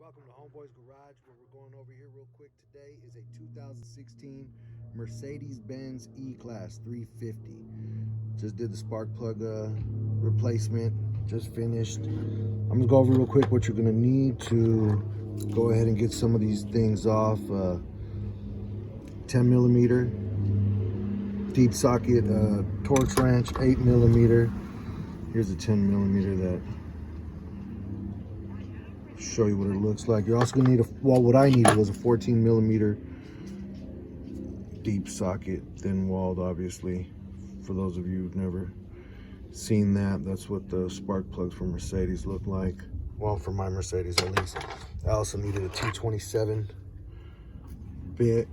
Welcome to Homeboy's Garage. What we're going over here real quick today is a 2016 Mercedes-Benz E-Class 350. Just did the spark plug replacement, just finished. I'm gonna go over real quick what you're gonna need to go ahead and get some of these things off. 10 millimeter deep socket Torx wrench, 8 millimeter. Here's a 10 millimeter that show you what it looks like. You're also gonna need what I needed was a 14 millimeter deep socket, thin walled, obviously. For those of you who've never seen that, that's what the spark plugs for Mercedes look like. Well, for my Mercedes at least. I also needed a T27 bit,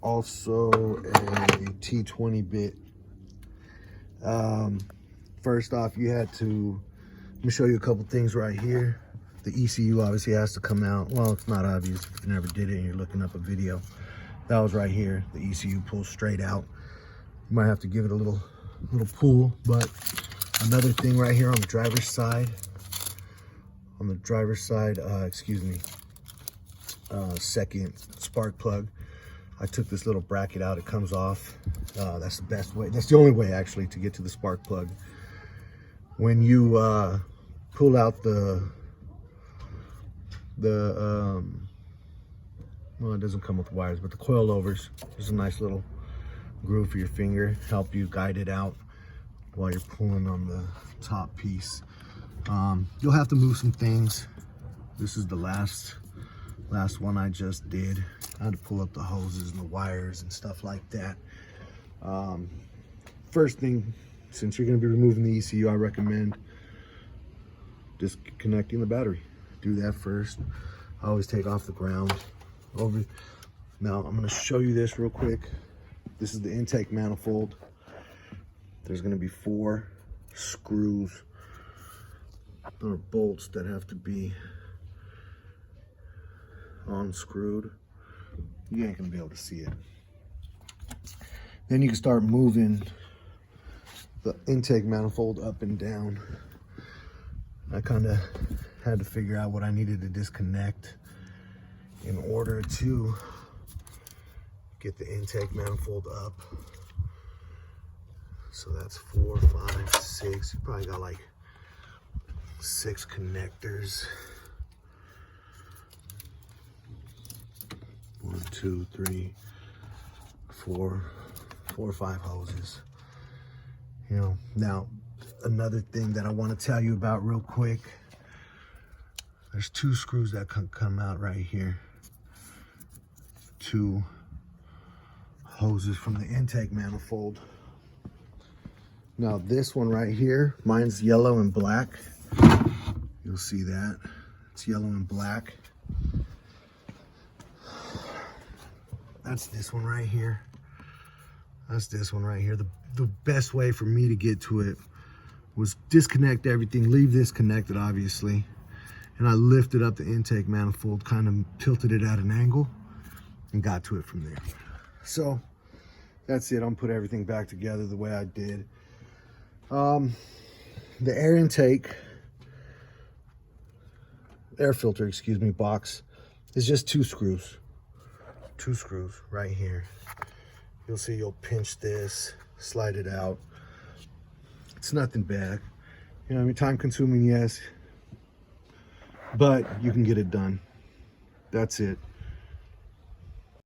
also a T20 bit. First off, you had to, let me show you a couple things right here. The ECU obviously has to come out. Well, it's not obvious if you never did it and you're looking up a video. That was right here. The ECU pulls straight out. You might have to give it a little pull, but another thing right here on the driver's side, second spark plug, I took this little bracket out. It comes off. That's the best way. That's the only way actually to get to the spark plug. When you pull out well, it doesn't come with wires, but the coilovers, there's a nice little groove for your finger, help you guide it out while you're pulling on the top piece. You'll have to move some things. This is the last one I just did. I had to pull up the hoses and the wires and stuff like that. First thing, since you're going to be removing the ECU, I recommend disconnecting the battery. Do that first. I always take off the ground. Now I'm going to show you this real quick. This is the intake manifold. There's going to be 4 screws or bolts that have to be unscrewed. You ain't going to be able to see it. Then you can start moving the intake manifold up and down. I kind of had to figure out what I needed to disconnect in order to get the intake manifold up. So that's 4, 5, 6. You probably got like 6 connectors. 1, 2, 3, 4 or 5 hoses. You know, now another thing that I want to tell you about real quick, there's 2 screws that can come out right here. 2 hoses from the intake manifold. Now this one right here, mine's yellow and black. You'll see that. It's yellow and black. That's this one right here. That's this one right here. The best way for me to get to it was disconnect everything, leave this connected obviously, and I lifted up the intake manifold, kind of tilted it at an angle, and got to it from there. So that's it. I'm gonna put everything back together the way I did. The air filter, box is just 2 screws. 2 screws right here. You'll see you'll pinch this, slide it out. It's nothing bad. You know, I mean, time consuming, yes, but you can get it done. That's it.